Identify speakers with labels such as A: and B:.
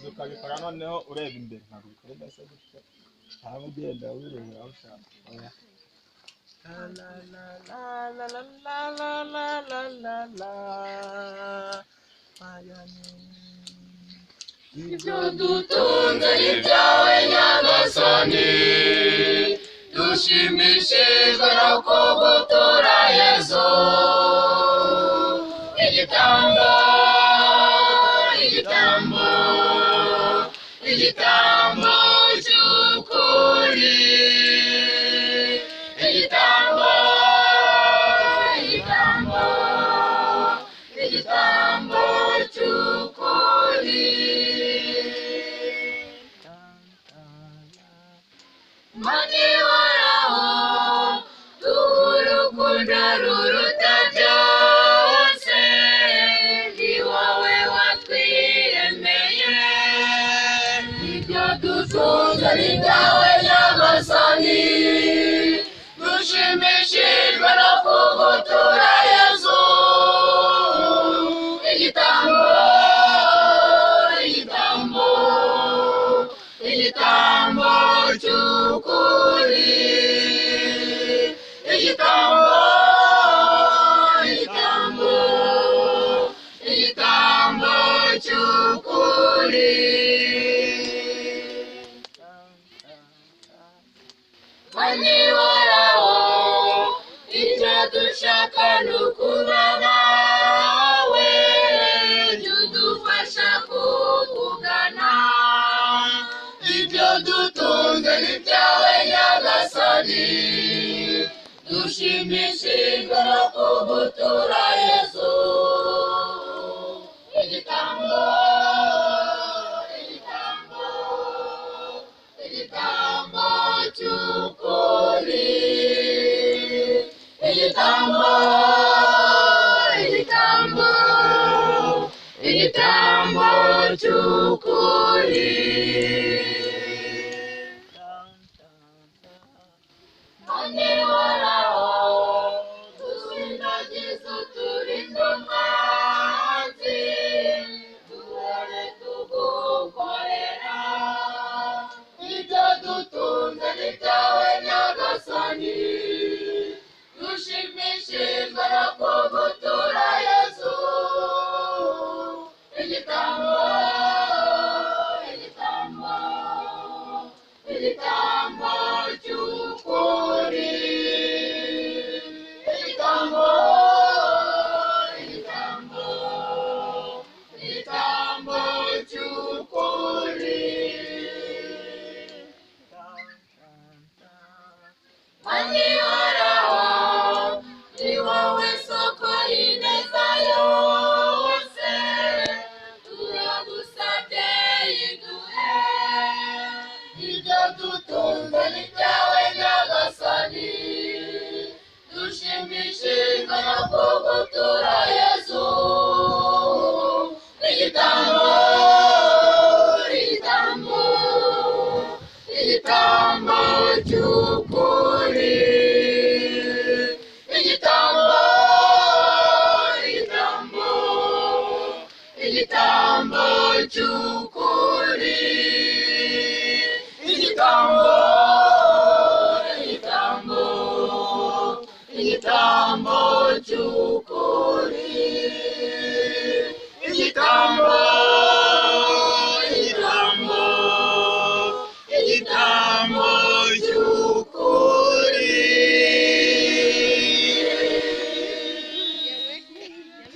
A: ukabikora noneho ureba imbere ntabwo bikora udasa gutya cyangwa ugenda wireba aho ushaka oya la la la la la la la la la la
B: ibyo dutunze ibyawe nyagasani dushimishijwe no kugutura yesu igitambo igitambo igitambo cy'ukuri igitambo igitambo igitambo cy'ukuri mani waraho urukundo ruruta byose ni wowe watwiremeye ibyo dutunze ni ibyawe nyagasani dushimishijwe no kugutura yesu igitambo igitambo igitambo cy'ukuri igitambo igitambo igitambo cy'ukuri mani waraho icyo dushaka ni ukuba nawe jya udufasha kukugana ibyo dutunze ni ibyawe nyagasani dushimishijwe no kugutura yesu igitambo igitambo igitambo cy'ukuri igitambo igitambo igitambo cy'ukuri mani waraho dusindagiza uturinda umwanzi duhore tugukorera ibyo dutunze ni ibyawe nyagasani dushimishijwe no kugutura yesu igitambo igitambo igitambo cy'ukuri igitambo igitambo igitambo cy'ukuri mani waraho ni wowe soko y'ineza yose turagusabye iduhe ibyo dutunze ni ibyawe nyagasani dushimishijwe no kugutura yesu igitambo igitambo igitambo cy'ukuri igitambo igitambo igitambo cy'ukuri igitambo igitambo igitambo cy'ukuri igitambo igitambo igitambo